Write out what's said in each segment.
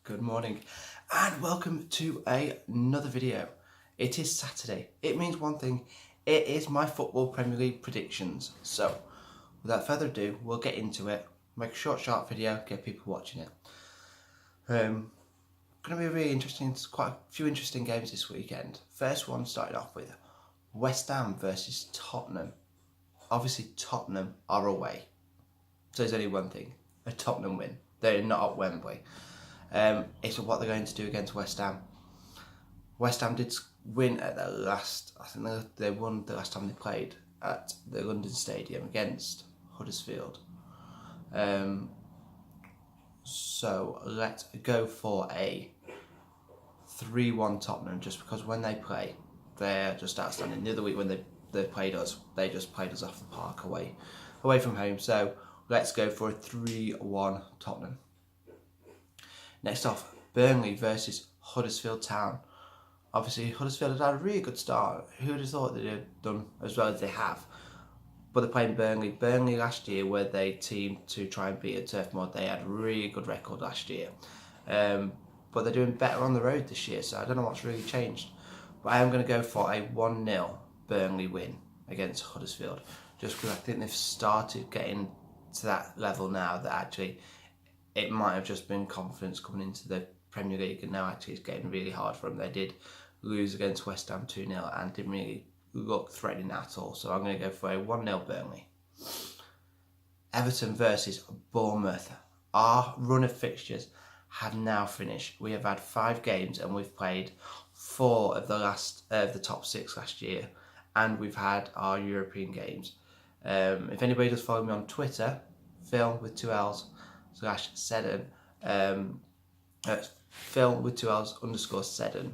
Good morning and welcome to another video. It is Saturday. It means one thing. It is my Football Premier League predictions. So without further ado, we'll get into it. Make a short, sharp video, get people watching it. Going to be really interesting. It's quite a few interesting games this weekend. First one starting off with West Ham versus Tottenham. Obviously Tottenham are away. So there's only one thing. A Tottenham win. They're not at Wembley. It's what they're going to do against West Ham. West Ham did win at the last, I think they won the last time they played at the London Stadium against Huddersfield. So let's go for a 3-1 Tottenham, just because when they play, they're just outstanding. The other week when they played us, they just played us off the park away from home. So let's go for a 3-1 Tottenham. Next off, Burnley versus Huddersfield Town. Obviously, Huddersfield had a really good start. Who would have thought they'd have done as well as they have? But they're playing Burnley. Burnley last year, where they teamed to try and beat at Turf Moor, they had a really good record last year. But they're doing better on the road this year, so I don't know what's really changed. But I am going to go for a 1-0 Burnley win against Huddersfield, just because I think they've started getting to that level now that actually it might have just been confidence coming into the Premier League, and now actually it's getting really hard for them. They did lose against West Ham 2-0 and didn't really look threatening at all. So I'm going to go for a 1-0 Burnley. Everton versus Bournemouth. Our run of fixtures have now finished. We have had 5 games and we've played 4 of the top 6 last year, and we've had our European games. If anybody does follow me on Twitter, Phil with 2 L's /Seddon, Phil with 2 L's _Seddon,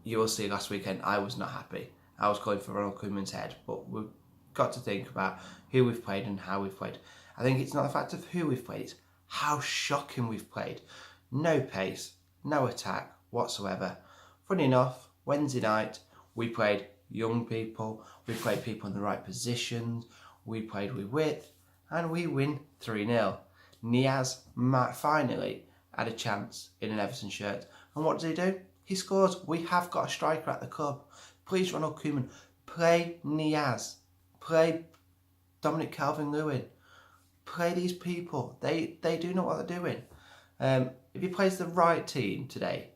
you will see last weekend I was not happy. I was calling for Ronald Koeman's head, but we've got to think about who we've played and how we've played. I think it's not the fact of who we've played, it's how shocking we've played. No pace, no attack whatsoever. Funny enough, Wednesday night we played young people, we played people in the right positions, we played with width, and we win 3-0. Niaz finally had a chance in an Everton shirt. And what does he do? He scores. We have got a striker at the club. Please, Ronald Koeman, play Niaz. Play Dominic Calvert-Lewin. Play these people. They do know what they're doing. If he plays the right team today,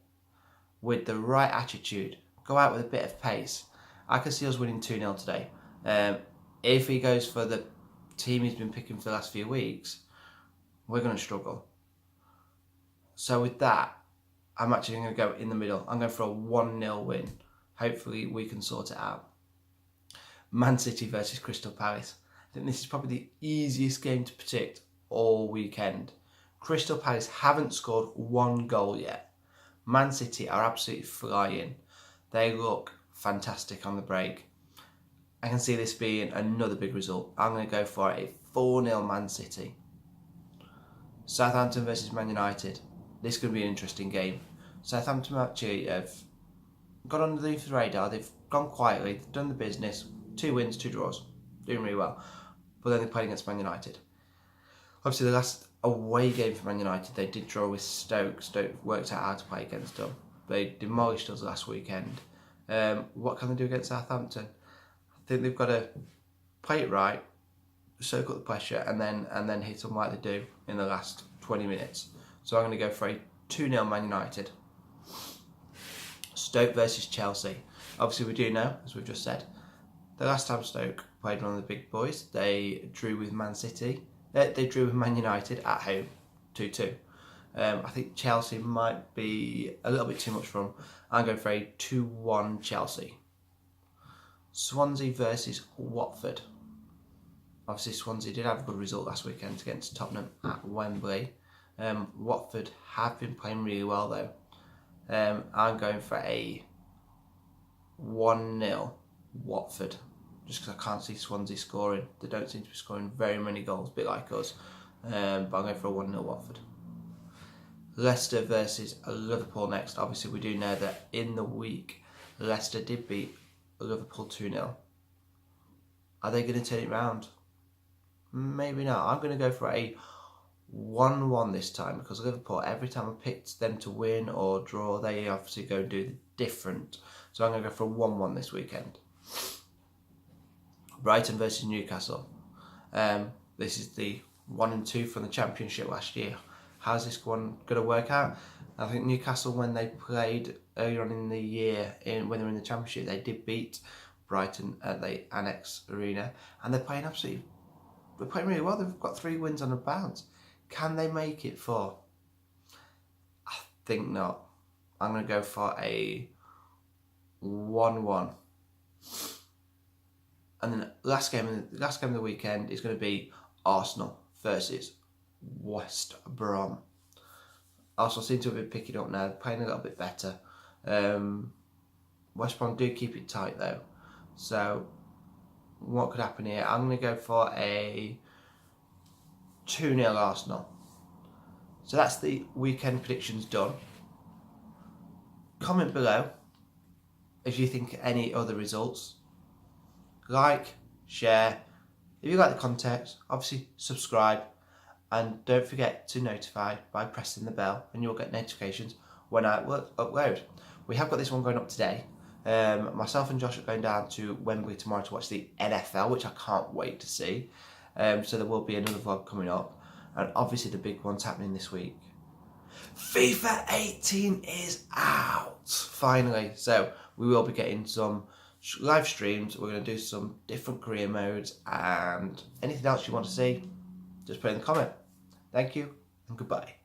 with the right attitude, go out with a bit of pace, I can see us winning 2-0 today. If he goes for the team he's been picking for the last few weeks, we're going to struggle. So with that, I'm actually going to go in the middle. I'm going for a 1-0 win. Hopefully we can sort it out. Man City versus Crystal Palace. I think this is probably the easiest game to predict all weekend. Crystal Palace haven't scored 1 goal yet. Man City are absolutely flying. They look fantastic on the break. I can see this being another big result. I'm going to go for a 4-0 Man City. Southampton versus Man United. This could be an interesting game. Southampton actually have got underneath the radar. They've gone quietly. They've done the business. 2 wins, 2 draws. Doing really well. But then they played against Man United. Obviously, the last away game for Man United, they did draw with Stoke. Stoke worked out how to play against them. They demolished us last weekend. What can they do against Southampton? I think they've got to play it right, soak up the pressure, and then hit them like they do in the last 20 minutes. So I'm going to go for a 2-0 Man United. Stoke versus Chelsea. Obviously we do know, as we've just said, the last time Stoke played one of the big boys, they drew with Man City. They drew with Man United at home, 2-2. I think Chelsea might be a little bit too much for them. I'm going for a 2-1 Chelsea. Swansea versus Watford. Obviously Swansea did have a good result last weekend against Tottenham at Wembley. Watford have been playing really well though. I'm going for a 1-0 Watford, just because I can't see Swansea scoring. They don't seem to be scoring very many goals, a bit like us. But I'm going for a 1-0 Watford. Leicester versus Liverpool next. Obviously we do know that in the week Leicester did beat Liverpool 2-0. Are they going to turn it round? Maybe not. I'm going to go for a 1-1 this time, because Liverpool, every time I picked them to win or draw, they obviously go and do the different. So I'm going to go for a 1-1 this weekend. Brighton versus Newcastle. This is the 1 and 2 from the Championship last year. How's this one going to work out? I think Newcastle, when they played earlier on in the year, when they were in the Championship, they did beat Brighton at the Annex Arena, and they're playing really well. They've got 3 wins on the bounce. Can they make it 4? I think not. I'm going to go for a 1-1. And then last game of the weekend is going to be Arsenal versus West Brom. Arsenal seem to have been picking up now, playing a little bit better. West Brom do keep it tight though. So what could happen here? I'm going to go for a 2-0 Arsenal. So that's the weekend predictions done. Comment below if you think any other results. Like, share. If you like the content, obviously subscribe. And don't forget to notify by pressing the bell, and you'll get notifications when I upload. We have got this one going up today. Myself and Josh are going down to Wembley tomorrow to watch the NFL, which I can't wait to see. So there will be another vlog coming up. And obviously the big one's happening this week. FIFA 18 is out, finally. So we will be getting some live streams. We're going to do some different career modes, and anything else you want to see, just put in the comment. Thank you and goodbye.